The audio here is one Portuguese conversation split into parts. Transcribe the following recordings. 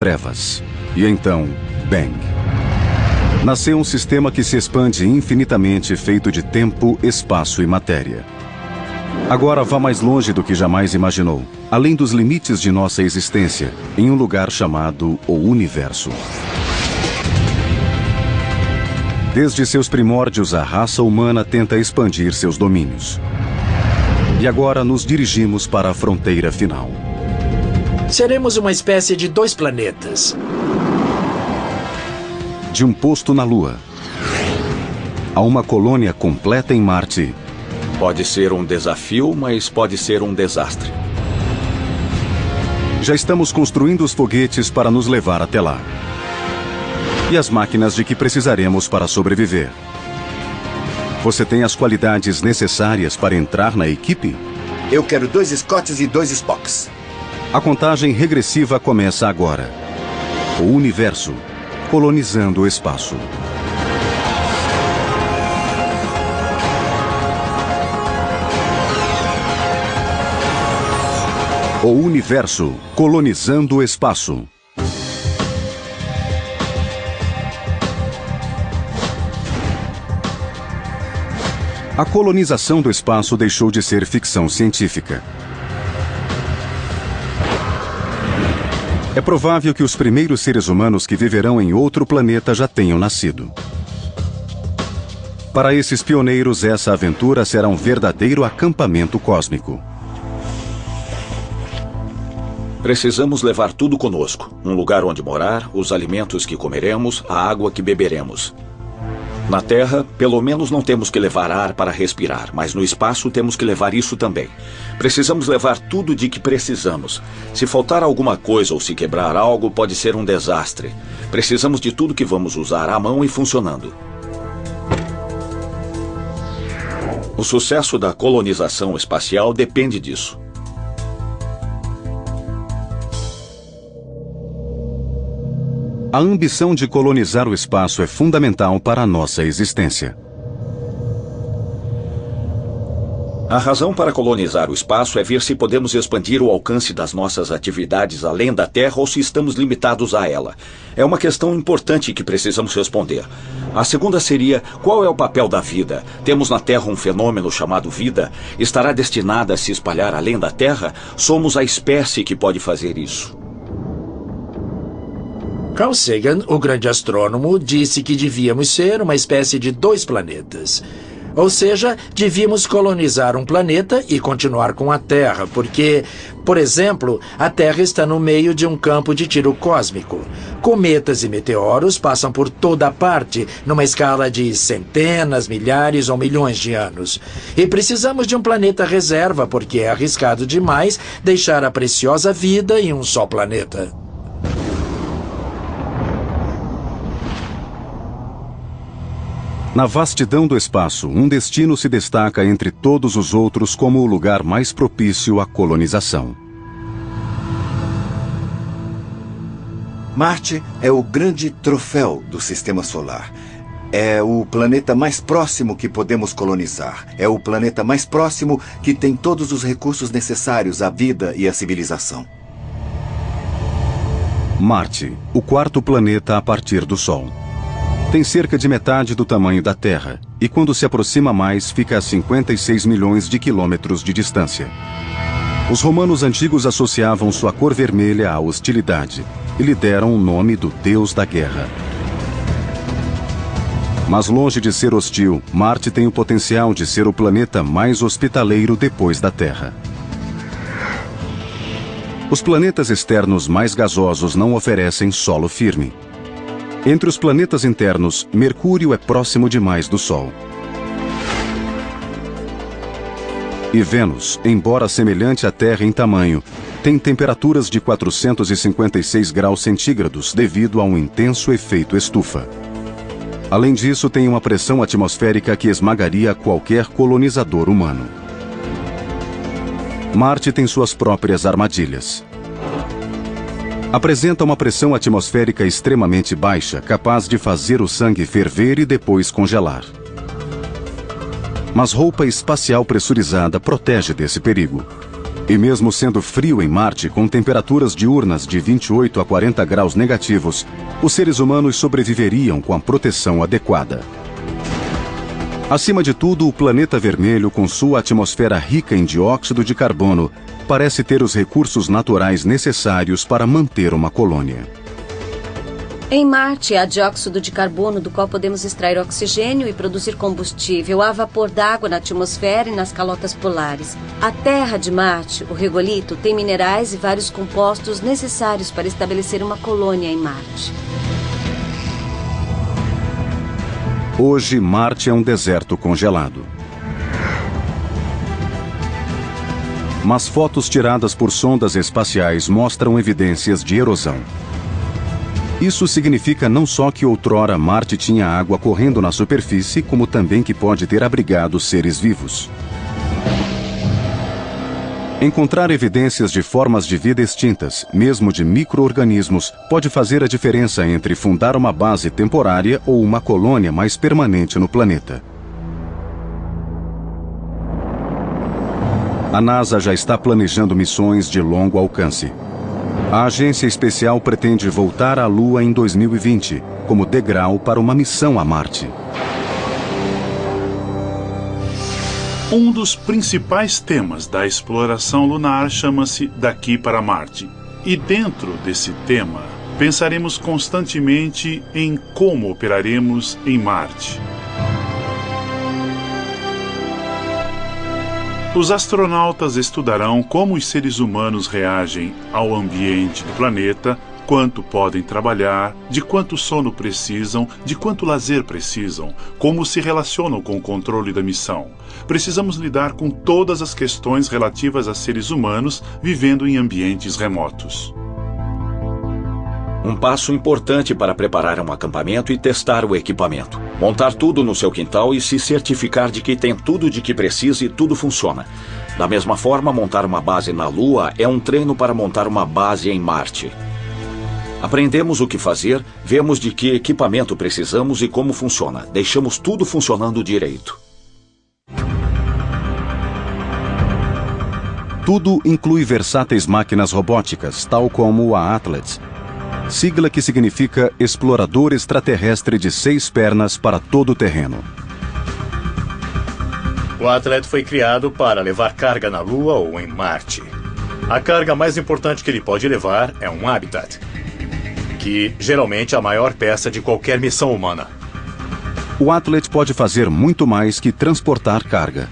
trevas. E então, bang. Nasceu um sistema que se expande infinitamente, feito de tempo, espaço e matéria. Agora vá mais longe do que jamais imaginou, além dos limites de nossa existência, em um lugar chamado o Universo. Desde seus primórdios, a raça humana tenta expandir seus domínios. E agora nos dirigimos para a fronteira final. Seremos uma espécie de 2 planetas. De um posto na Lua a uma colônia completa em Marte. Pode ser um desafio, mas pode ser um desastre. Já estamos construindo os foguetes para nos levar até lá. E as máquinas de que precisaremos para sobreviver. Você tem as qualidades necessárias para entrar na equipe? Eu quero 2 Scotts e 2 Spocks. A contagem regressiva começa agora. O Universo, colonizando o espaço. O Universo, colonizando o espaço. A colonização do espaço deixou de ser ficção científica. É provável que os primeiros seres humanos que viverão em outro planeta já tenham nascido. Para esses pioneiros, essa aventura será um verdadeiro acampamento cósmico. Precisamos levar tudo conosco. Um lugar onde morar, os alimentos que comeremos, a água que beberemos. Na Terra, pelo menos não temos que levar ar para respirar, mas no espaço temos que levar isso também. Precisamos levar tudo de que precisamos. Se faltar alguma coisa ou se quebrar algo, pode ser um desastre. Precisamos de tudo que vamos usar à mão e funcionando. O sucesso da colonização espacial depende disso. A ambição de colonizar o espaço é fundamental para a nossa existência. A razão para colonizar o espaço é ver se podemos expandir o alcance das nossas atividades além da Terra ou se estamos limitados a ela. É uma questão importante que precisamos responder. A segunda seria, qual é o papel da vida? Temos na Terra um fenômeno chamado vida? Estará destinada a se espalhar além da Terra? Somos a espécie que pode fazer isso. Carl Sagan, o grande astrônomo, disse que devíamos ser uma espécie de 2 planetas. Ou seja, devíamos colonizar um planeta e continuar com a Terra, porque, por exemplo, a Terra está no meio de um campo de tiro cósmico. Cometas e meteoros passam por toda parte, numa escala de centenas, milhares ou milhões de anos. E precisamos de um planeta reserva, porque é arriscado demais deixar a preciosa vida em um só planeta. Na vastidão do espaço, um destino se destaca entre todos os outros como o lugar mais propício à colonização. Marte é o grande troféu do Sistema Solar. É o planeta mais próximo que podemos colonizar. É o planeta mais próximo que tem todos os recursos necessários à vida e à civilização. Marte, o 4º planeta a partir do Sol. Tem cerca de metade do tamanho da Terra, e quando se aproxima mais, fica a 56 milhões de quilômetros de distância. Os romanos antigos associavam sua cor vermelha à hostilidade, e lhe deram o nome do deus da guerra. Mas longe de ser hostil, Marte tem o potencial de ser o planeta mais hospitaleiro depois da Terra. Os planetas externos mais gasosos não oferecem solo firme. Entre os planetas internos, Mercúrio é próximo demais do Sol. E Vênus, embora semelhante à Terra em tamanho, tem temperaturas de 456 graus centígrados devido a um intenso efeito estufa. Além disso, tem uma pressão atmosférica que esmagaria qualquer colonizador humano. Marte tem suas próprias armadilhas. Apresenta uma pressão atmosférica extremamente baixa, capaz de fazer o sangue ferver e depois congelar. Mas roupa espacial pressurizada protege desse perigo. E mesmo sendo frio em Marte, com temperaturas diurnas de 28 a 40 graus negativos, os seres humanos sobreviveriam com a proteção adequada. Acima de tudo, o planeta vermelho, com sua atmosfera rica em dióxido de carbono, parece ter os recursos naturais necessários para manter uma colônia. Em Marte, há dióxido de carbono do qual podemos extrair oxigênio e produzir combustível. Há vapor d'água na atmosfera e nas calotas polares. A terra de Marte, o regolito, tem minerais e vários compostos necessários para estabelecer uma colônia em Marte. Hoje, Marte é um deserto congelado. Mas fotos tiradas por sondas espaciais mostram evidências de erosão. Isso significa não só que outrora Marte tinha água correndo na superfície, como também que pode ter abrigado seres vivos. Encontrar evidências de formas de vida extintas, mesmo de micro-organismos, pode fazer a diferença entre fundar uma base temporária ou uma colônia mais permanente no planeta. A NASA já está planejando missões de longo alcance. A agência especial pretende voltar à Lua em 2020, como degrau para uma missão a Marte. Um dos principais temas da exploração lunar chama-se Daqui para Marte. E dentro desse tema, pensaremos constantemente em como operaremos em Marte. Os astronautas estudarão como os seres humanos reagem ao ambiente do planeta, quanto podem trabalhar, de quanto sono precisam, de quanto lazer precisam, como se relacionam com o controle da missão. Precisamos lidar com todas as questões relativas a seres humanos vivendo em ambientes remotos. Um passo importante para preparar um acampamento e testar o equipamento. Montar tudo no seu quintal e se certificar de que tem tudo de que precisa e tudo funciona. Da mesma forma, montar uma base na Lua é um treino para montar uma base em Marte. Aprendemos o que fazer, vemos de que equipamento precisamos e como funciona. Deixamos tudo funcionando direito. Tudo inclui versáteis máquinas robóticas, tal como a Atlas, sigla que significa Explorador Extraterrestre de 6 pernas para todo o terreno. O Atlas foi criado para levar carga na Lua ou em Marte. A carga mais importante que ele pode levar é um habitat, que geralmente é a maior peça de qualquer missão humana. O Atlas pode fazer muito mais que transportar carga.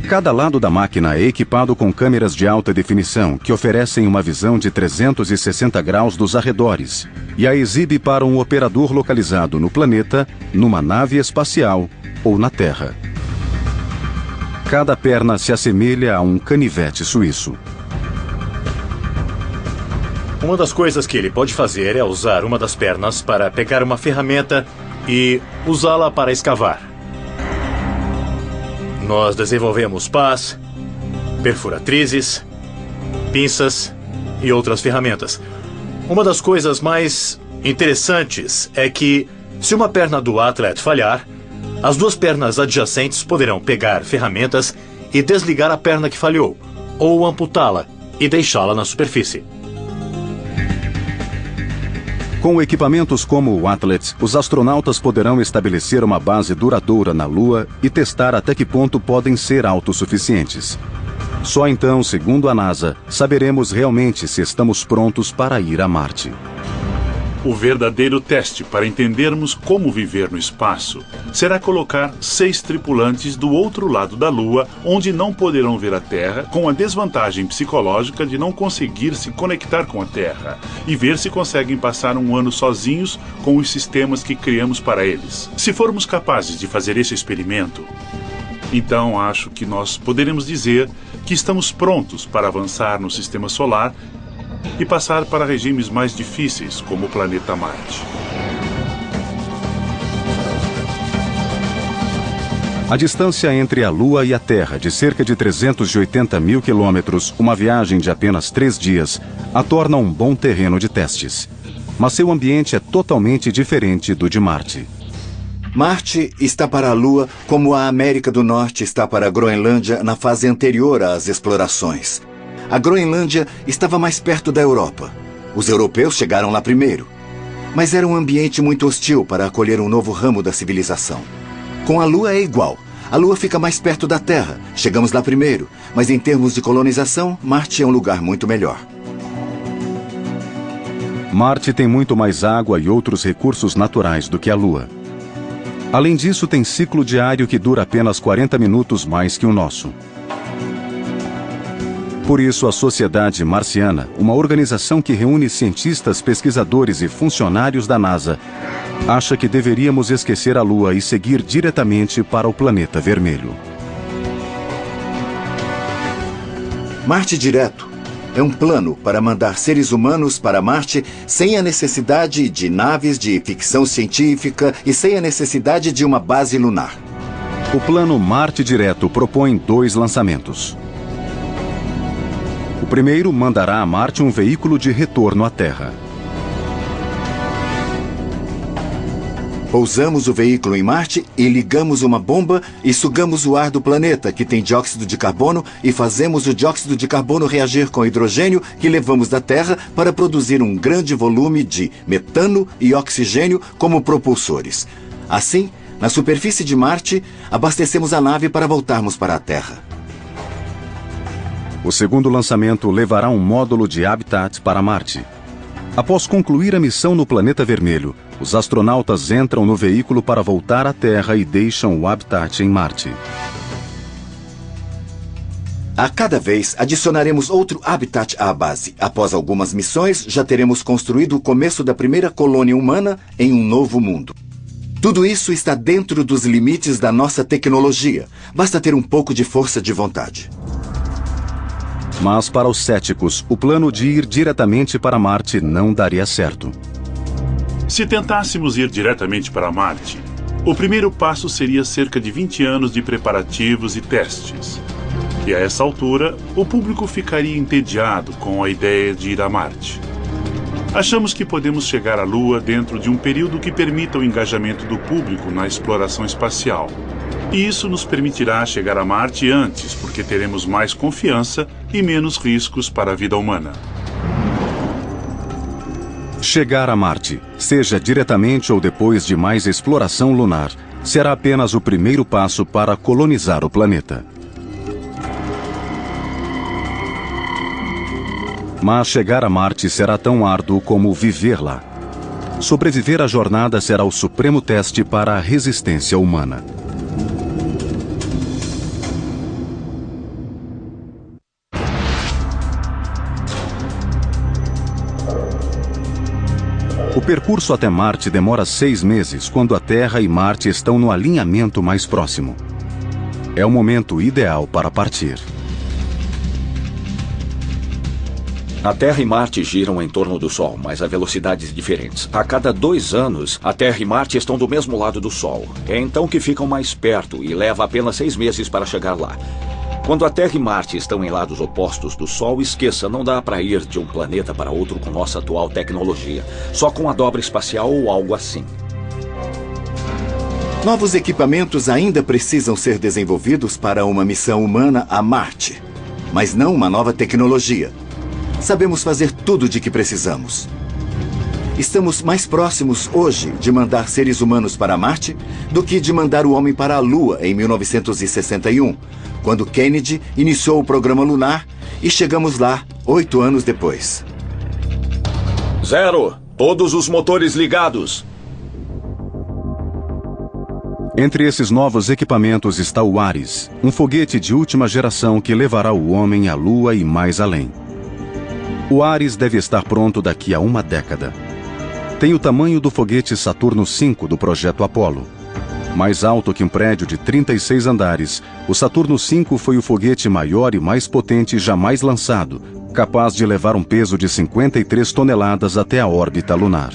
Cada lado da máquina é equipado com câmeras de alta definição que oferecem uma visão de 360 graus dos arredores e a exibe para um operador localizado no planeta, numa nave espacial ou na Terra. Cada perna se assemelha a um canivete suíço. Uma das coisas que ele pode fazer é usar uma das pernas para pegar uma ferramenta e usá-la para escavar. Nós desenvolvemos pás, perfuratrizes, pinças e outras ferramentas. Uma das coisas mais interessantes é que, se uma perna do Atlas falhar, as duas pernas adjacentes poderão pegar ferramentas e desligar a perna que falhou, ou amputá-la e deixá-la na superfície. Com equipamentos como o Atlas, os astronautas poderão estabelecer uma base duradoura na Lua e testar até que ponto podem ser autossuficientes. Só então, segundo a NASA, saberemos realmente se estamos prontos para ir a Marte. O verdadeiro teste para entendermos como viver no espaço será colocar 6 tripulantes do outro lado da Lua, onde não poderão ver a Terra, com a desvantagem psicológica de não conseguir se conectar com a Terra, e ver se conseguem passar um ano sozinhos com os sistemas que criamos para eles. Se formos capazes de fazer esse experimento, então acho que nós poderemos dizer que estamos prontos para avançar no Sistema Solar e passar para regimes mais difíceis, como o planeta Marte. A distância entre a Lua e a Terra, de cerca de 380 mil quilômetros, uma viagem de apenas 3 dias, a torna um bom terreno de testes. Mas seu ambiente é totalmente diferente do de Marte. Marte está para a Lua como a América do Norte está para a Groenlândia na fase anterior às explorações. A Groenlândia estava mais perto da Europa. Os europeus chegaram lá primeiro. Mas era um ambiente muito hostil para acolher um novo ramo da civilização. Com a Lua é igual. A Lua fica mais perto da Terra. Chegamos lá primeiro. Mas em termos de colonização, Marte é um lugar muito melhor. Marte tem muito mais água e outros recursos naturais do que a Lua. Além disso, tem ciclo diário que dura apenas 40 minutos mais que o nosso. Por isso, a Sociedade Marciana, uma organização que reúne cientistas, pesquisadores e funcionários da NASA, acha que deveríamos esquecer a Lua e seguir diretamente para o planeta vermelho. Marte Direto é um plano para mandar seres humanos para Marte sem a necessidade de naves de ficção científica e sem a necessidade de uma base lunar. O plano Marte Direto propõe 2 lançamentos. O primeiro mandará a Marte um veículo de retorno à Terra. Pousamos o veículo em Marte e ligamos uma bomba e sugamos o ar do planeta, que tem dióxido de carbono, e fazemos o dióxido de carbono reagir com hidrogênio que levamos da Terra para produzir um grande volume de metano e oxigênio como propulsores. Assim, na superfície de Marte, abastecemos a nave para voltarmos para a Terra. O segundo lançamento levará um módulo de habitat para Marte. Após concluir a missão no planeta vermelho, os astronautas entram no veículo para voltar à Terra e deixam o habitat em Marte. A cada vez, adicionaremos outro habitat à base. Após algumas missões, já teremos construído o começo da primeira colônia humana em um novo mundo. Tudo isso está dentro dos limites da nossa tecnologia. Basta ter um pouco de força de vontade. Mas para os céticos, o plano de ir diretamente para Marte não daria certo. Se tentássemos ir diretamente para Marte, o primeiro passo seria cerca de 20 anos de preparativos e testes. E a essa altura, o público ficaria entediado com a ideia de ir a Marte. Achamos que podemos chegar à Lua dentro de um período que permita o engajamento do público na exploração espacial. E isso nos permitirá chegar a Marte antes, porque teremos mais confiança e menos riscos para a vida humana. Chegar a Marte, seja diretamente ou depois de mais exploração lunar, será apenas o primeiro passo para colonizar o planeta. Mas chegar a Marte será tão árduo como viver lá. Sobreviver à jornada será o supremo teste para a resistência humana. O percurso até Marte demora 6 meses, quando a Terra e Marte estão no alinhamento mais próximo. É o momento ideal para partir. A Terra e Marte giram em torno do Sol, mas a velocidades diferentes. A cada 2 anos, a Terra e Marte estão do mesmo lado do Sol. É então que ficam mais perto e leva apenas 6 meses para chegar lá. Quando a Terra e Marte estão em lados opostos do Sol, esqueça, não dá para ir de um planeta para outro com nossa atual tecnologia. Só com a dobra espacial ou algo assim. Novos equipamentos ainda precisam ser desenvolvidos para uma missão humana a Marte, mas não uma nova tecnologia. Sabemos fazer tudo de que precisamos. Estamos mais próximos hoje de mandar seres humanos para Marte do que de mandar o homem para a Lua em 1961, quando Kennedy iniciou o programa lunar e chegamos lá 8 anos depois. 0. Todos os motores ligados. Entre esses novos equipamentos está o Ares, um foguete de última geração que levará o homem à Lua e mais além. O Ares deve estar pronto daqui a 1 década. Tem o tamanho do foguete Saturno V do projeto Apollo. Mais alto que um prédio de 36 andares, o Saturno V foi o foguete maior e mais potente jamais lançado, capaz de levar um peso de 53 toneladas até a órbita lunar.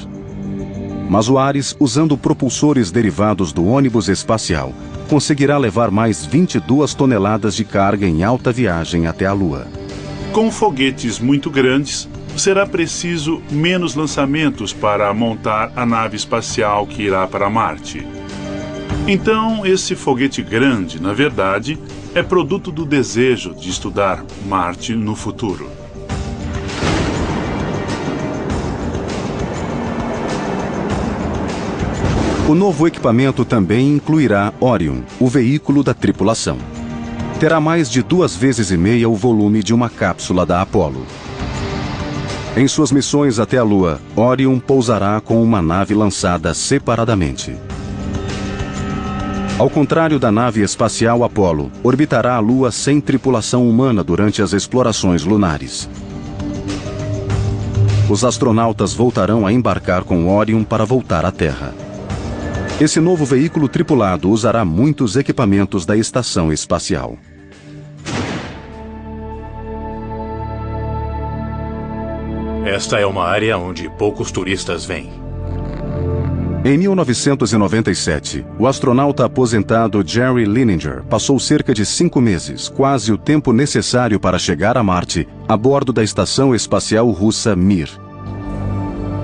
Mas o Ares, usando propulsores derivados do ônibus espacial, conseguirá levar mais 22 toneladas de carga em alta viagem até a Lua. Com foguetes muito grandes, será preciso menos lançamentos para montar a nave espacial que irá para Marte. Então, esse foguete grande, na verdade, é produto do desejo de estudar Marte no futuro. O novo equipamento também incluirá Orion, o veículo da tripulação. Terá mais de 2,5 vezes o volume de uma cápsula da Apollo. Em suas missões até a Lua, Orion pousará com uma nave lançada separadamente. Ao contrário da nave espacial Apollo, orbitará a Lua sem tripulação humana durante as explorações lunares. Os astronautas voltarão a embarcar com Orion para voltar à Terra. Esse novo veículo tripulado usará muitos equipamentos da estação espacial. Esta é uma área onde poucos turistas vêm. Em 1997, o astronauta aposentado Jerry Linenger passou cerca de 5 meses, quase o tempo necessário para chegar a Marte, a bordo da estação espacial russa Mir.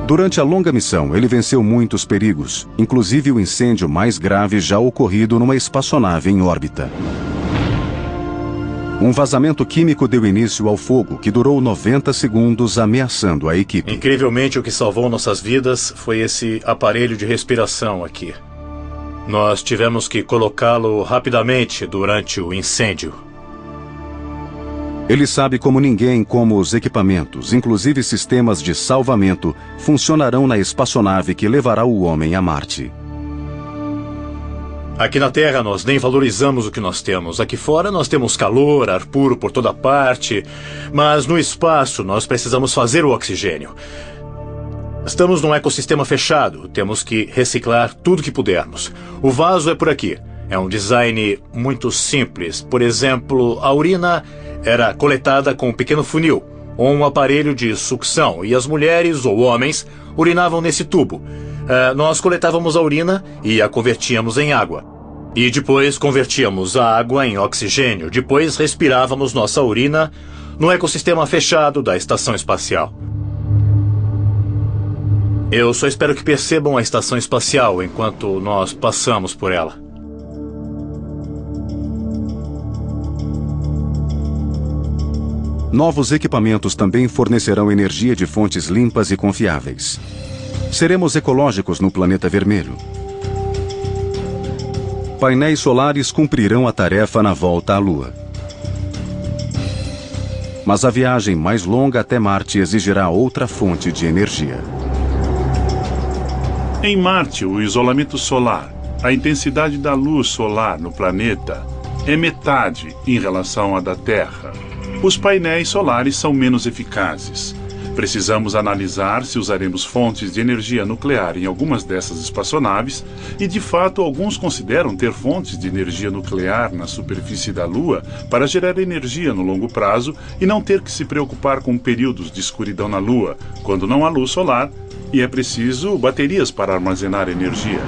Durante a longa missão, ele venceu muitos perigos, inclusive o incêndio mais grave já ocorrido numa espaçonave em órbita. Um vazamento químico deu início ao fogo, que durou 90 segundos, ameaçando a equipe. Incrivelmente, o que salvou nossas vidas foi esse aparelho de respiração aqui. Nós tivemos que colocá-lo rapidamente durante o incêndio. Ele sabe como ninguém como os equipamentos, inclusive sistemas de salvamento, funcionarão na espaçonave que levará o homem a Marte. Aqui na Terra nós nem valorizamos o que nós temos. Aqui fora nós temos calor, ar puro por toda parte. Mas no espaço nós precisamos fazer o oxigênio. Estamos num ecossistema fechado. Temos que reciclar tudo que pudermos. O vaso é por aqui. É um design muito simples. Por exemplo, a urina era coletada com um pequeno funil ou um aparelho de sucção. E as mulheres ou homens urinavam nesse tubo. Nós coletávamos a urina e a convertíamos em água. E depois convertíamos a água em oxigênio. Depois respirávamos nossa urina no ecossistema fechado da estação espacial. Eu só espero que percebam a estação espacial enquanto nós passamos por ela. Novos equipamentos também fornecerão energia de fontes limpas e confiáveis. Seremos ecológicos no planeta vermelho. Painéis solares cumprirão a tarefa na volta à Lua. Mas a viagem mais longa até Marte exigirá outra fonte de energia. Em Marte, o isolamento solar, a intensidade da luz solar no planeta, é metade em relação à da Terra. Os painéis solares são menos eficazes. Precisamos analisar se usaremos fontes de energia nuclear em algumas dessas espaçonaves e, de fato, alguns consideram ter fontes de energia nuclear na superfície da Lua para gerar energia no longo prazo e não ter que se preocupar com períodos de escuridão na Lua, quando não há luz solar e é preciso baterias para armazenar energia.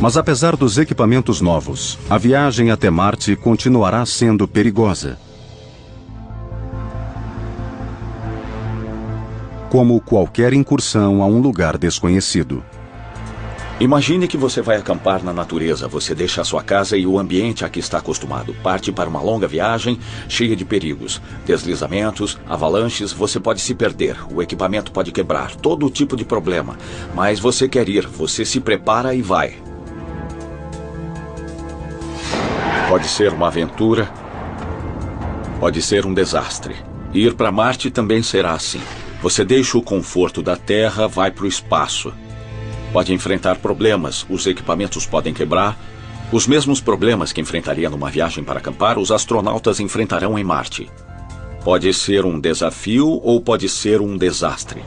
Mas apesar dos equipamentos novos, a viagem até Marte continuará sendo perigosa. Como qualquer incursão a um lugar desconhecido. Imagine que você vai acampar na natureza. Você deixa a sua casa e o ambiente a que está acostumado. Parte para uma longa viagem cheia de perigos. Deslizamentos, avalanches, você pode se perder. O equipamento pode quebrar. Todo tipo de problema. Mas você quer ir. Você se prepara e vai. Pode ser uma aventura. Pode ser um desastre. Ir para Marte também será assim. Você deixa o conforto da Terra, vai para o espaço. Pode enfrentar problemas, os equipamentos podem quebrar. Os mesmos problemas que enfrentaria numa viagem para acampar, os astronautas enfrentarão em Marte. Pode ser um desafio ou pode ser um desastre.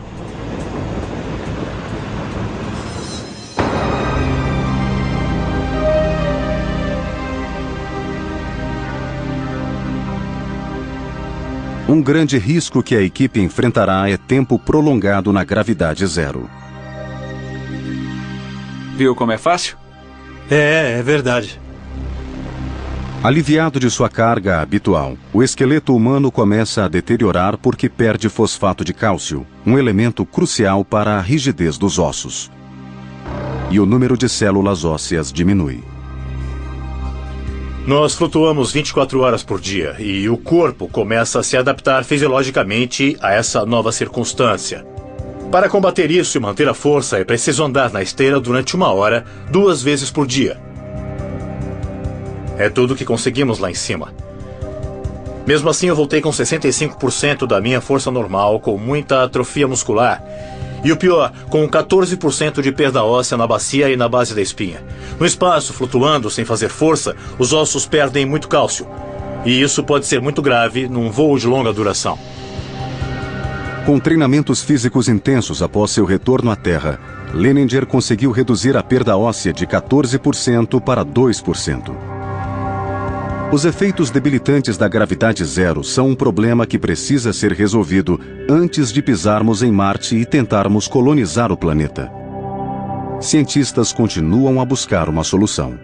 Um grande risco que a equipe enfrentará é tempo prolongado na gravidade zero. Viu como é fácil? É verdade. Aliviado de sua carga habitual, o esqueleto humano começa a deteriorar porque perde fosfato de cálcio, um elemento crucial para a rigidez dos ossos. e o número de células ósseas diminui. Nós flutuamos 24 horas por dia e o corpo começa a se adaptar fisiologicamente a essa nova circunstância. Para combater isso e manter a força, é preciso andar na esteira durante 1 hora, 2 vezes por dia. É tudo que conseguimos lá em cima. Mesmo assim, eu voltei com 65% da minha força normal, com muita atrofia muscular. E o pior, com 14% de perda óssea na bacia e na base da espinha. No espaço, flutuando sem fazer força, os ossos perdem muito cálcio. E isso pode ser muito grave num voo de longa duração. Com treinamentos físicos intensos após seu retorno à Terra, Leninger conseguiu reduzir a perda óssea de 14% para 2%. Os efeitos debilitantes da gravidade zero são um problema que precisa ser resolvido antes de pisarmos em Marte e tentarmos colonizar o planeta. Cientistas continuam a buscar uma solução.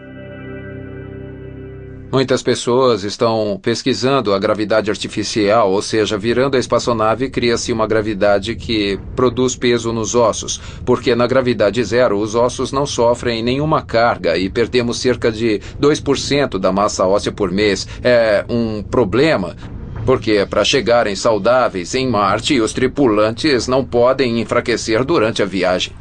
Muitas pessoas estão pesquisando a gravidade artificial, ou seja, virando a espaçonave cria-se uma gravidade que produz peso nos ossos, porque na gravidade zero os ossos não sofrem nenhuma carga e perdemos cerca de 2% da massa óssea por mês. É um problema, porque para chegarem saudáveis em Marte, os tripulantes não podem enfraquecer durante a viagem.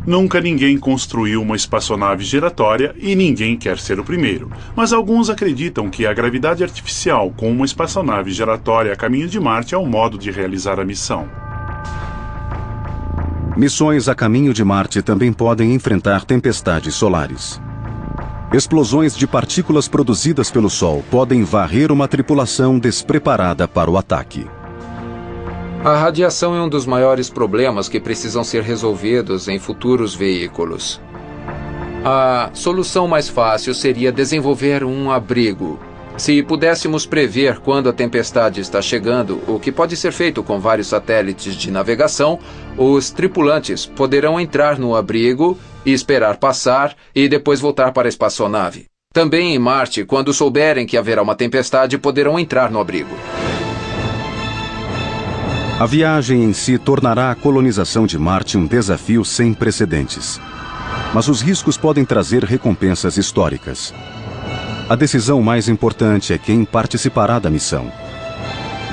Nunca ninguém construiu uma espaçonave giratória e ninguém quer ser o primeiro. Mas alguns acreditam que a gravidade artificial com uma espaçonave giratória a caminho de Marte é o modo de realizar a missão. Missões a caminho de Marte também podem enfrentar tempestades solares. Explosões de partículas produzidas pelo Sol podem varrer uma tripulação despreparada para o ataque. A radiação é um dos maiores problemas que precisam ser resolvidos em futuros veículos. A solução mais fácil seria desenvolver um abrigo. Se pudéssemos prever quando a tempestade está chegando, o que pode ser feito com vários satélites de navegação, os tripulantes poderão entrar no abrigo e esperar passar e depois voltar para a espaçonave. Também em Marte, quando souberem que haverá uma tempestade, poderão entrar no abrigo. A viagem em si tornará a colonização de Marte um desafio sem precedentes. Mas os riscos podem trazer recompensas históricas. A decisão mais importante é quem participará da missão.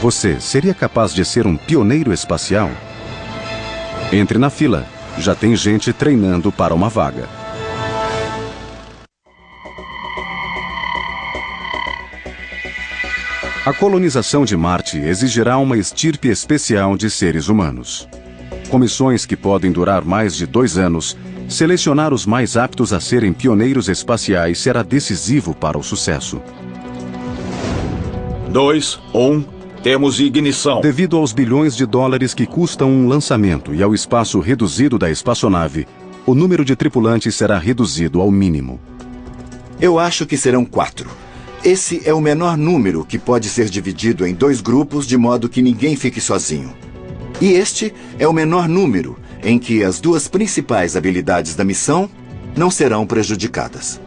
Você seria capaz de ser um pioneiro espacial? Entre na fila, já tem gente treinando para uma vaga. A colonização de Marte exigirá uma estirpe especial de seres humanos. Com missões que podem durar mais de 2 anos, selecionar os mais aptos a serem pioneiros espaciais será decisivo para o sucesso. 2, 1, temos ignição. Devido aos bilhões de dólares que custam um lançamento e ao espaço reduzido da espaçonave, o número de tripulantes será reduzido ao mínimo. Eu acho que serão 4. Esse é o menor número que pode ser dividido em 2 grupos de modo que ninguém fique sozinho. E este é o menor número em que as 2 principais habilidades da missão não serão prejudicadas.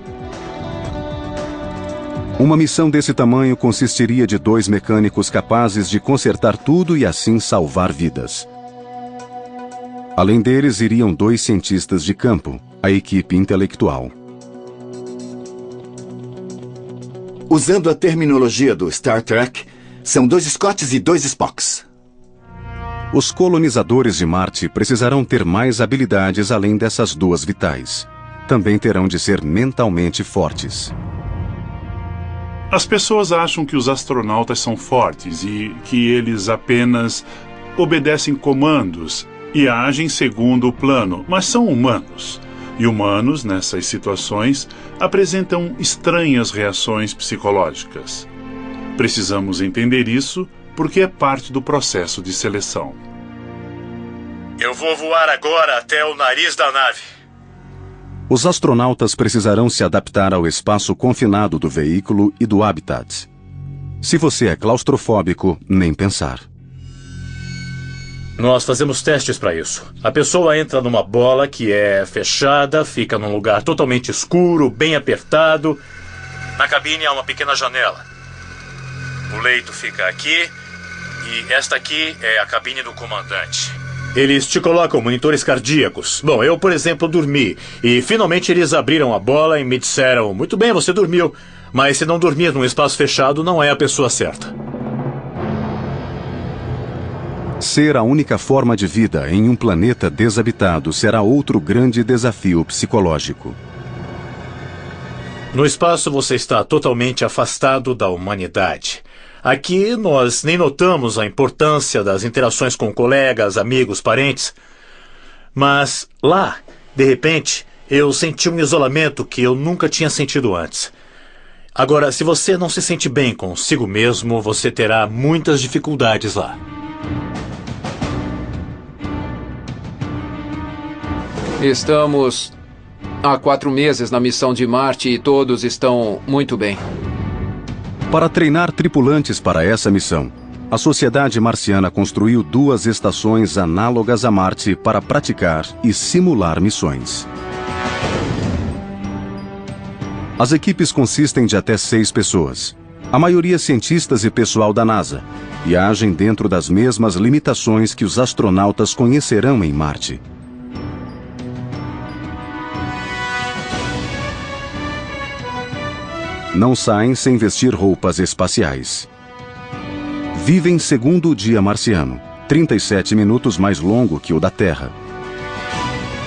Uma missão desse tamanho consistiria de 2 mecânicos capazes de consertar tudo e assim salvar vidas. Além deles, iriam 2 cientistas de campo, a equipe intelectual. Usando a terminologia do Star Trek, são 2 Scotts e 2 Spocks. Os colonizadores de Marte precisarão ter mais habilidades além dessas 2 vitais. Também terão de ser mentalmente fortes. As pessoas acham que os astronautas são fortes e que eles apenas obedecem comandos e agem segundo o plano, mas são humanos. E humanos, nessas situações, apresentam estranhas reações psicológicas. Precisamos entender isso porque é parte do processo de seleção. Eu vou voar agora até o nariz da nave. Os astronautas precisarão se adaptar ao espaço confinado do veículo e do habitat. Se você é claustrofóbico, nem pensar. Nós fazemos testes para isso. A pessoa entra numa bola que é fechada, fica num lugar totalmente escuro, bem apertado. Na cabine há uma pequena janela. O leito fica aqui e esta aqui é a cabine do comandante. Eles te colocam monitores cardíacos. Bom, eu, por exemplo, dormi. E finalmente eles abriram a bola e me disseram: muito bem, você dormiu. Mas se não dormir num espaço fechado, não é a pessoa certa. Ser a única forma de vida em um planeta desabitado será outro grande desafio psicológico. No espaço você está totalmente afastado da humanidade. Aqui nós nem notamos a importância das interações com colegas, amigos, parentes. Mas lá, de repente, eu senti um isolamento que eu nunca tinha sentido antes. Agora, se você não se sente bem consigo mesmo, você terá muitas dificuldades lá. Estamos há 4 meses na missão de Marte e todos estão muito bem. Para treinar tripulantes para essa missão, a sociedade marciana construiu 2 estações análogas a Marte para praticar e simular missões. As equipes consistem de até 6 pessoas, a maioria cientistas e pessoal da NASA, e agem dentro das mesmas limitações que os astronautas conhecerão em Marte. Não saem sem vestir roupas espaciais. Vivem segundo o dia marciano, 37 minutos mais longo que o da Terra.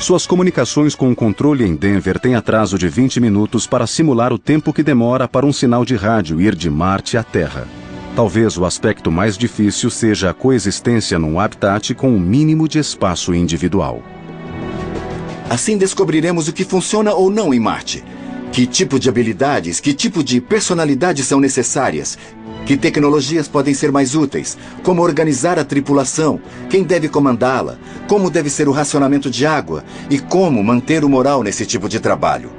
Suas comunicações com o controle em Denver têm atraso de 20 minutos para simular o tempo que demora para um sinal de rádio ir de Marte à Terra. Talvez o aspecto mais difícil seja a coexistência num habitat com um mínimo de espaço individual. Assim descobriremos o que funciona ou não em Marte. Que tipo de habilidades, que tipo de personalidade são necessárias? Que tecnologias podem ser mais úteis? Como organizar a tripulação? Quem deve comandá-la? Como deve ser o racionamento de água? E como manter o moral nesse tipo de trabalho?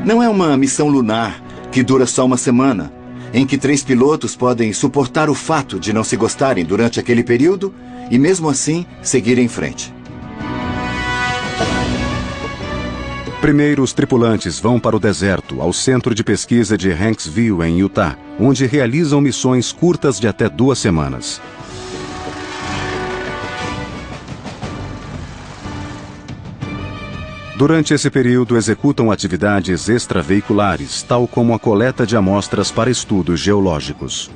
Não é uma missão lunar que dura só uma semana, em que 3 pilotos podem suportar o fato de não se gostarem durante aquele período e mesmo assim seguir em frente. Primeiro, os tripulantes vão para o deserto, ao centro de pesquisa de Hanksville, em Utah, onde realizam missões curtas de até 2 semanas. Durante esse período, executam atividades extraveiculares, tal como a coleta de amostras para estudos geológicos.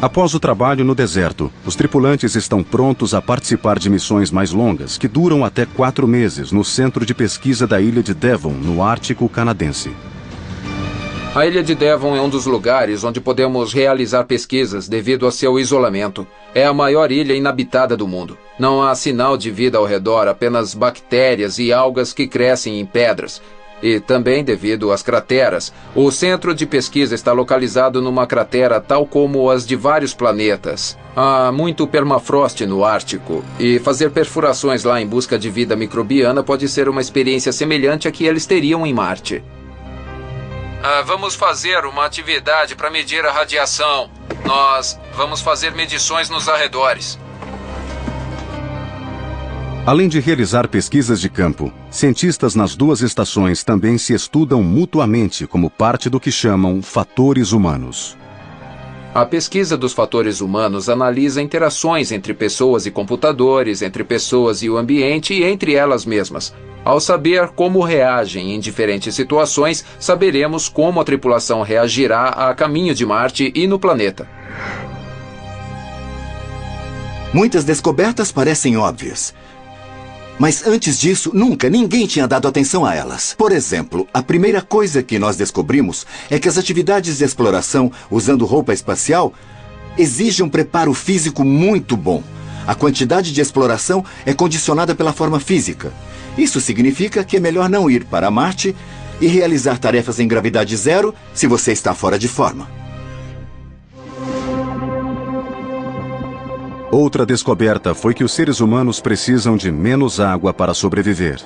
Após o trabalho no deserto, os tripulantes estão prontos a participar de missões mais longas, que duram até 4 meses, no centro de pesquisa da ilha de Devon, no Ártico canadense. A ilha de Devon é um dos lugares onde podemos realizar pesquisas devido a seu isolamento. É a maior ilha inabitada do mundo. Não há sinal de vida ao redor, apenas bactérias e algas que crescem em pedras. E também devido às crateras. O centro de pesquisa está localizado numa cratera tal como as de vários planetas. Há muito permafrost no Ártico, e fazer perfurações lá em busca de vida microbiana pode ser uma experiência semelhante à que eles teriam em Marte. Vamos fazer uma atividade para medir a radiação. Nós vamos fazer medições nos arredores. Além de realizar pesquisas de campo, cientistas nas 2 estações também se estudam mutuamente como parte do que chamam fatores humanos. A pesquisa dos fatores humanos analisa interações entre pessoas e computadores, entre pessoas e o ambiente e entre elas mesmas. Ao saber como reagem em diferentes situações, saberemos como a tripulação reagirá a caminho de Marte e no planeta. Muitas descobertas parecem óbvias. Mas antes disso, nunca ninguém tinha dado atenção a elas. Por exemplo, a primeira coisa que nós descobrimos é que as atividades de exploração usando roupa espacial exigem um preparo físico muito bom. A quantidade de exploração é condicionada pela forma física. Isso significa que é melhor não ir para Marte e realizar tarefas em gravidade zero se você está fora de forma. Outra descoberta foi que os seres humanos precisam de menos água para sobreviver.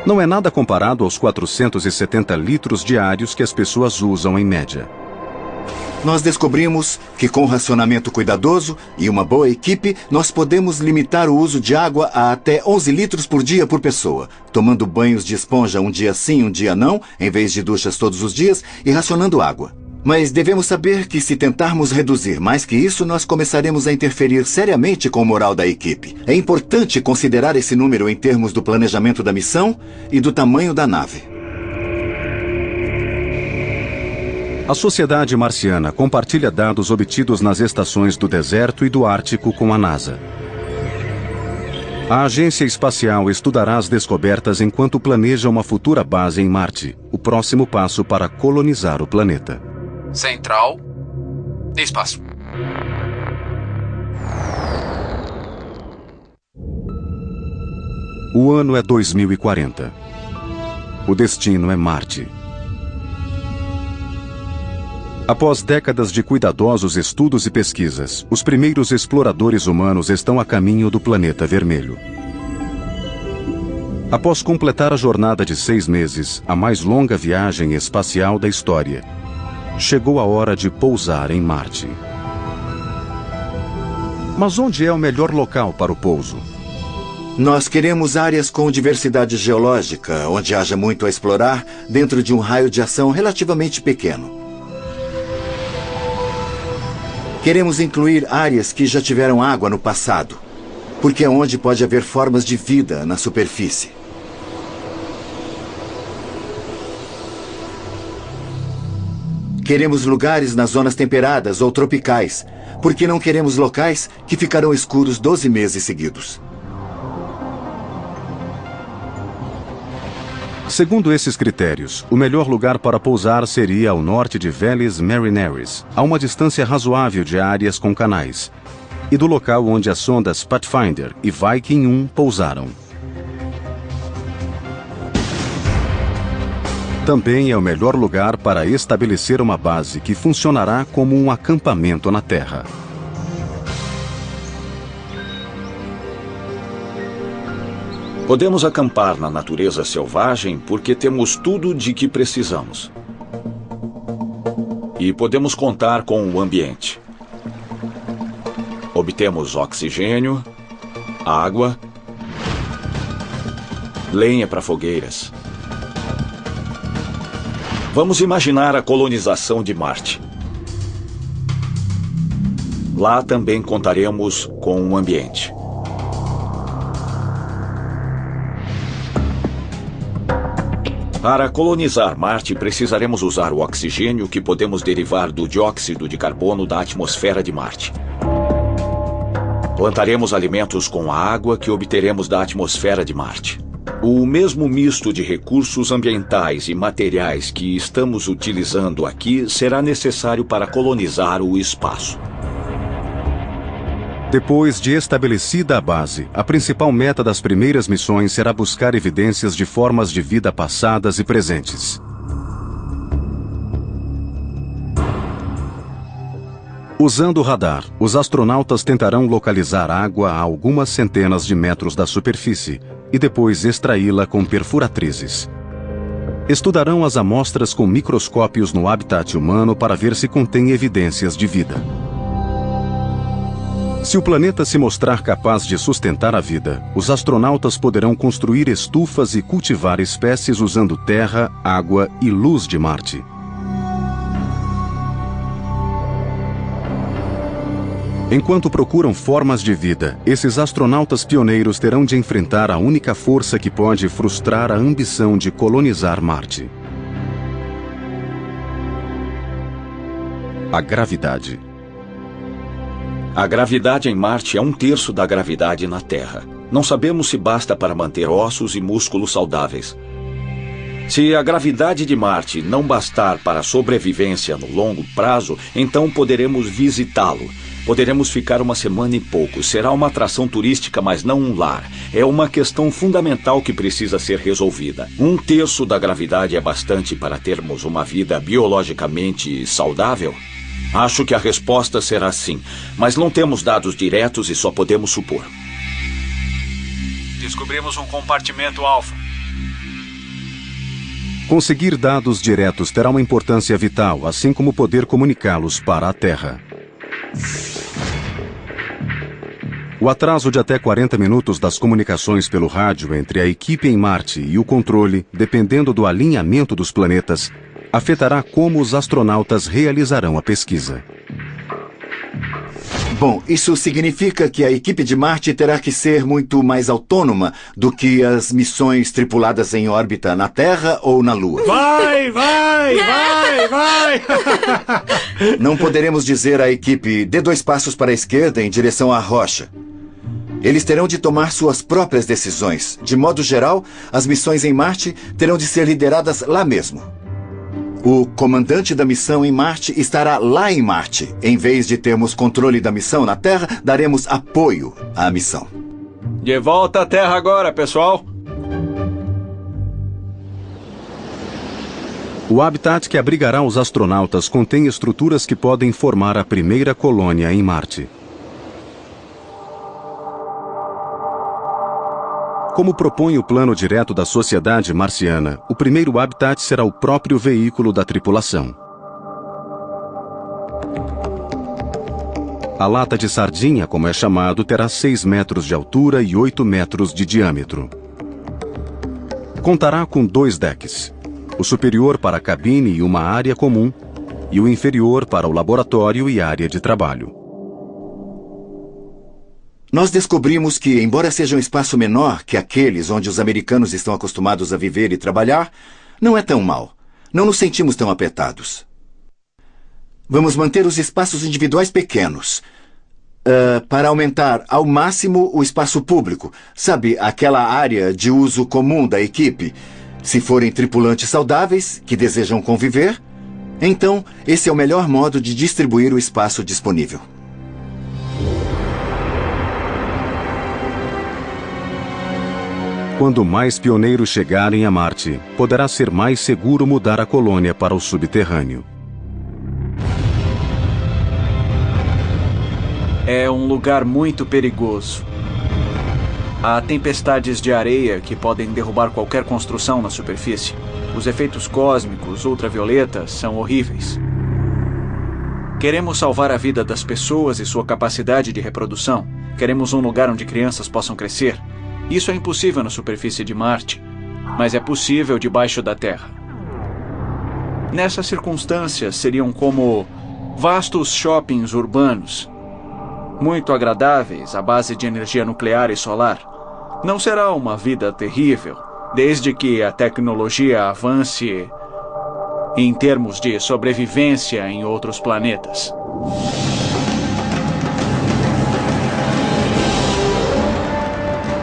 Não é nada comparado aos 470 litros diários que as pessoas usam em média. Nós descobrimos que com racionamento cuidadoso e uma boa equipe, nós podemos limitar o uso de água a até 11 litros por dia por pessoa, tomando banhos de esponja um dia sim, um dia não, em vez de duchas todos os dias, e racionando água. Mas devemos saber que se tentarmos reduzir mais que isso, nós começaremos a interferir seriamente com o moral da equipe. É importante considerar esse número em termos do planejamento da missão e do tamanho da nave. A sociedade marciana compartilha dados obtidos nas estações do deserto e do Ártico com a NASA. A agência espacial estudará as descobertas enquanto planeja uma futura base em Marte, o próximo passo para colonizar o planeta. Central. Espaço. O ano é 2040. O destino é Marte. Após décadas de cuidadosos estudos e pesquisas, os primeiros exploradores humanos estão a caminho do planeta vermelho. Após completar a jornada de 6 meses, a mais longa viagem espacial da história, chegou a hora de pousar em Marte. Mas onde é o melhor local para o pouso? Nós queremos áreas com diversidade geológica, onde haja muito a explorar, dentro de um raio de ação relativamente pequeno. Queremos incluir áreas que já tiveram água no passado, porque é onde pode haver formas de vida na superfície. Queremos lugares nas zonas temperadas ou tropicais, porque não queremos locais que ficarão escuros 12 meses seguidos. Segundo esses critérios, o melhor lugar para pousar seria ao norte de Valles Marineris, a uma distância razoável de áreas com canais, e do local onde as sondas Pathfinder e Viking 1 pousaram. Também é o melhor lugar para estabelecer uma base que funcionará como um acampamento na Terra. Podemos acampar na natureza selvagem porque temos tudo de que precisamos. E podemos contar com o ambiente. Obtemos oxigênio, água, lenha para fogueiras. Vamos imaginar a colonização de Marte. Lá também contaremos com um ambiente. Para colonizar Marte, precisaremos usar o oxigênio que podemos derivar do dióxido de carbono da atmosfera de Marte. Plantaremos alimentos com a água que obteremos da atmosfera de Marte. O mesmo misto de recursos ambientais e materiais que estamos utilizando aqui será necessário para colonizar o espaço. Depois de estabelecida a base, a principal meta das primeiras missões será buscar evidências de formas de vida passadas e presentes. Usando o radar, os astronautas tentarão localizar água a algumas centenas de metros da superfície e depois extraí-la com perfuratrizes. Estudarão as amostras com microscópios no habitat humano para ver se contém evidências de vida. Se o planeta se mostrar capaz de sustentar a vida, os astronautas poderão construir estufas e cultivar espécies usando terra, água e luz de Marte. Enquanto procuram formas de vida, esses astronautas pioneiros terão de enfrentar a única força que pode frustrar a ambição de colonizar Marte: a gravidade. A gravidade em Marte é 1/3 da gravidade na Terra. Não sabemos se basta para manter ossos e músculos saudáveis. Se a gravidade de Marte não bastar para a sobrevivência no longo prazo, então poderemos visitá-lo. Poderemos ficar uma semana e pouco. Será uma atração turística, mas não um lar. É uma questão fundamental que precisa ser resolvida. 1/3 da gravidade é bastante para termos uma vida biologicamente saudável? Acho que a resposta será sim, mas não temos dados diretos e só podemos supor. Descobrimos um compartimento alfa. Conseguir dados diretos terá uma importância vital, assim como poder comunicá-los para a Terra. O atraso de até 40 minutos das comunicações pelo rádio entre a equipe em Marte e o controle, dependendo do alinhamento dos planetas, afetará como os astronautas realizarão a pesquisa. Bom, isso significa que a equipe de Marte terá que ser muito mais autônoma do que as missões tripuladas em órbita na Terra ou na Lua. Vai! Não poderemos dizer à equipe, dê 2 passos para a esquerda em direção à rocha. Eles terão de tomar suas próprias decisões. De modo geral, as missões em Marte terão de ser lideradas lá mesmo. O comandante da missão em Marte estará lá em Marte. Em vez de termos controle da missão na Terra, daremos apoio à missão. De volta à Terra agora, pessoal. O habitat que abrigará os astronautas contém estruturas que podem formar a primeira colônia em Marte. Como propõe o plano direto da sociedade marciana, o primeiro habitat será o próprio veículo da tripulação. A lata de sardinha, como é chamado, terá 6 metros de altura e 8 metros de diâmetro. Contará com 2 decks, o superior para a cabine e uma área comum, e o inferior para o laboratório e área de trabalho. Nós descobrimos que, embora seja um espaço menor que aqueles onde os americanos estão acostumados a viver e trabalhar, não é tão mal. Não nos sentimos tão apertados. Vamos manter os espaços individuais pequenos, para aumentar ao máximo o espaço público. Sabe, aquela área de uso comum da equipe. Se forem tripulantes saudáveis, que desejam conviver, então esse é o melhor modo de distribuir o espaço disponível. Quando mais pioneiros chegarem a Marte, poderá ser mais seguro mudar a colônia para o subterrâneo. É um lugar muito perigoso. Há tempestades de areia que podem derrubar qualquer construção na superfície. Os efeitos cósmicos ultravioletas são horríveis. Queremos salvar a vida das pessoas e sua capacidade de reprodução. Queremos um lugar onde crianças possam crescer. Isso é impossível na superfície de Marte, mas é possível debaixo da Terra. Nessas circunstâncias, seriam como vastos shoppings urbanos, muito agradáveis à base de energia nuclear e solar. Não será uma vida terrível, desde que a tecnologia avance em termos de sobrevivência em outros planetas.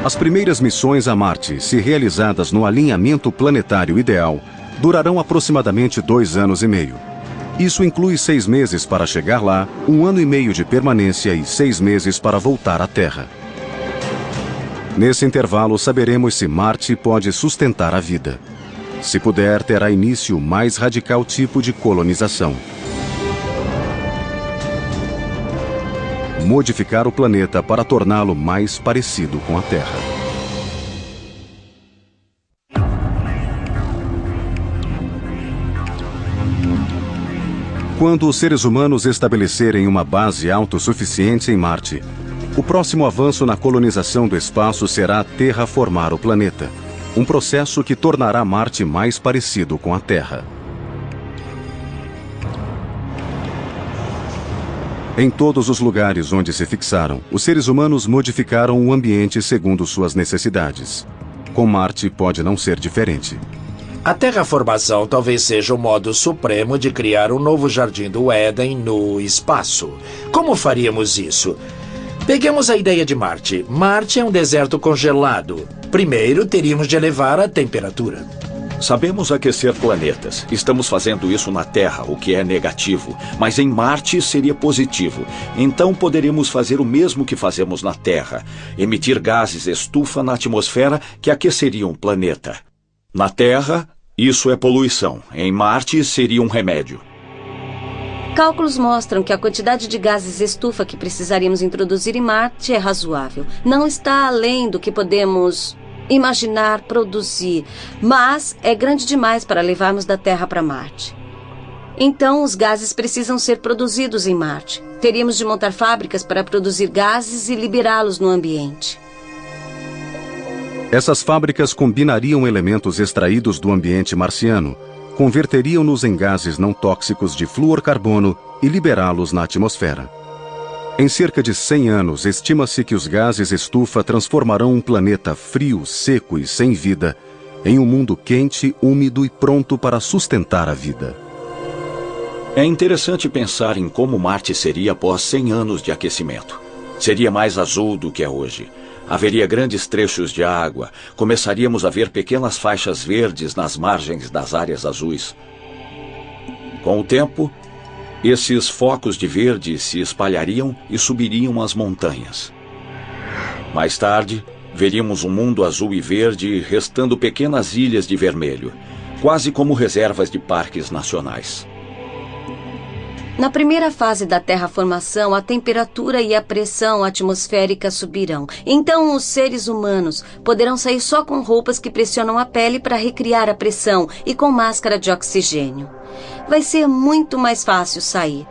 As primeiras missões a Marte, se realizadas no alinhamento planetário ideal, durarão aproximadamente 2 anos e meio. Isso inclui 6 meses para chegar lá, 1 ano e meio de permanência e 6 meses para voltar à Terra. Nesse intervalo, saberemos se Marte pode sustentar a vida. Se puder, terá início o mais radical tipo de colonização. Modificar o planeta para torná-lo mais parecido com a Terra. Quando os seres humanos estabelecerem uma base autossuficiente em Marte, o próximo avanço na colonização do espaço será terraformar o planeta, um processo que tornará Marte mais parecido com a Terra. Em todos os lugares onde se fixaram, os seres humanos modificaram o ambiente segundo suas necessidades. Com Marte pode não ser diferente. A terraformação talvez seja o modo supremo de criar um novo jardim do Éden no espaço. Como faríamos isso? Peguemos a ideia de Marte. Marte é um deserto congelado. Primeiro, teríamos de elevar a temperatura. Sabemos aquecer planetas. Estamos fazendo isso na Terra, o que é negativo. Mas em Marte seria positivo. Então poderíamos fazer o mesmo que fazemos na Terra. Emitir gases estufa na atmosfera que aqueceriam o planeta. Na Terra, isso é poluição. Em Marte, seria um remédio. Cálculos mostram que a quantidade de gases estufa que precisaríamos introduzir em Marte é razoável. Não está além do que podemos imaginar produzir, mas é grande demais para levarmos da Terra para Marte. Então, os gases precisam ser produzidos em Marte. Teríamos de montar fábricas para produzir gases e liberá-los no ambiente. Essas fábricas combinariam elementos extraídos do ambiente marciano, converteriam-nos em gases não tóxicos de fluorcarbono e liberá-los na atmosfera. Em cerca de 100 anos, estima-se que os gases estufa transformarão um planeta frio, seco e sem vida em um mundo quente, úmido e pronto para sustentar a vida. É interessante pensar em como Marte seria após 100 anos de aquecimento. Seria mais azul do que é hoje. Haveria grandes trechos de água. Começaríamos a ver pequenas faixas verdes nas margens das áreas azuis. Com o tempo, esses focos de verde se espalhariam e subiriam as montanhas. Mais tarde, veríamos um mundo azul e verde restando pequenas ilhas de vermelho, quase como reservas de parques nacionais. Na primeira fase da terraformação, a temperatura e a pressão atmosférica subirão. Então, os seres humanos poderão sair só com roupas que pressionam a pele para recriar a pressão e com máscara de oxigênio. Vai ser muito mais fácil sair.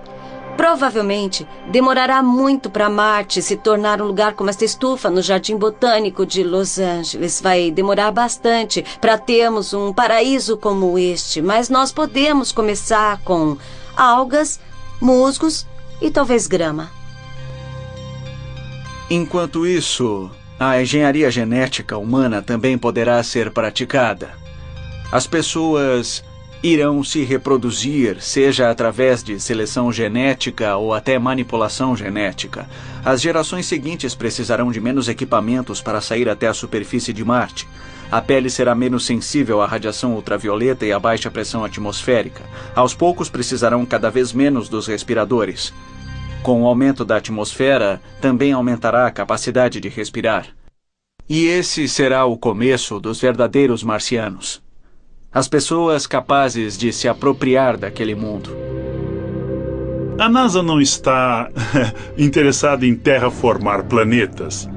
Provavelmente, demorará muito para Marte se tornar um lugar como esta estufa no Jardim Botânico de Los Angeles. Vai demorar bastante para termos um paraíso como este, mas nós podemos começar com algas, musgos e talvez grama. Enquanto isso, a engenharia genética humana também poderá ser praticada. As pessoas irão se reproduzir, seja através de seleção genética ou até manipulação genética. As gerações seguintes precisarão de menos equipamentos para sair até a superfície de Marte. A pele será menos sensível à radiação ultravioleta e à baixa pressão atmosférica. Aos poucos precisarão cada vez menos dos respiradores. Com o aumento da atmosfera, também aumentará a capacidade de respirar. E esse será o começo dos verdadeiros marcianos. As pessoas capazes de se apropriar daquele mundo. A NASA não está interessada em terraformar planetas.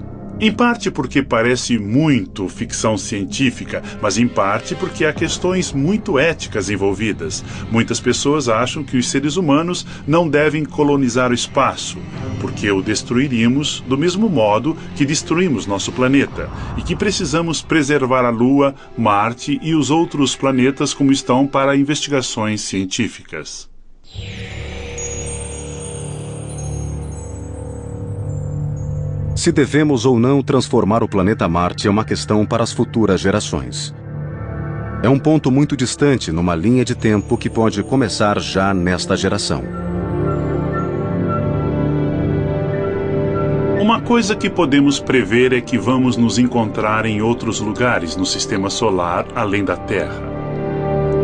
Em parte porque parece muito ficção científica, mas em parte porque há questões muito éticas envolvidas. Muitas pessoas acham que os seres humanos não devem colonizar o espaço, porque o destruiríamos do mesmo modo que destruímos nosso planeta, e que precisamos preservar a Lua, Marte e os outros planetas como estão para investigações científicas. Se devemos ou não transformar o planeta Marte é uma questão para as futuras gerações. É um ponto muito distante numa linha de tempo que pode começar já nesta geração. Uma coisa que podemos prever é que vamos nos encontrar em outros lugares no sistema solar além da Terra.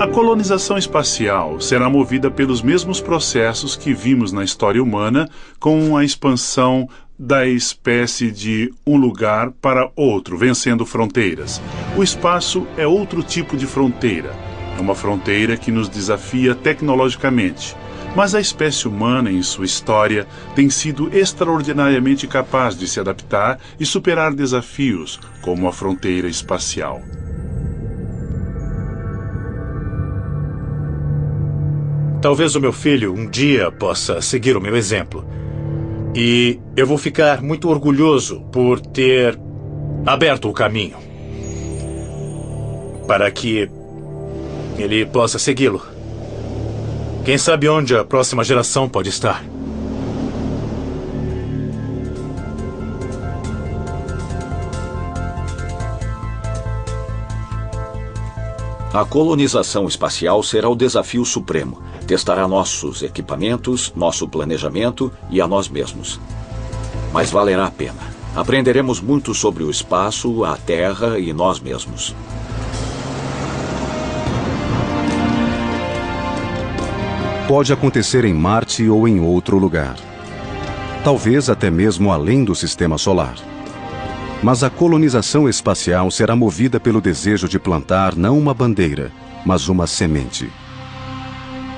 A colonização espacial será movida pelos mesmos processos que vimos na história humana, com a expansão da espécie de um lugar para outro, vencendo fronteiras. O espaço é outro tipo de fronteira. É uma fronteira que nos desafia tecnologicamente. Mas a espécie humana, em sua história, tem sido extraordinariamente capaz de se adaptar e superar desafios, como a fronteira espacial. Talvez o meu filho um dia possa seguir o meu exemplo. E eu vou ficar muito orgulhoso por ter aberto o caminho para que ele possa segui-lo. Quem sabe onde a próxima geração pode estar? A colonização espacial será o desafio supremo. Testará nossos equipamentos, nosso planejamento e a nós mesmos. Mas valerá a pena. Aprenderemos muito sobre o espaço, a Terra e nós mesmos. Pode acontecer em Marte ou em outro lugar. Talvez até mesmo além do sistema solar. Mas a colonização espacial será movida pelo desejo de plantar não uma bandeira, mas uma semente.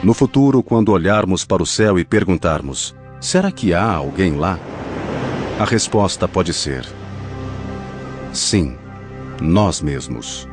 No futuro, quando olharmos para o céu e perguntarmos: será que há alguém lá? A resposta pode ser: sim, nós mesmos.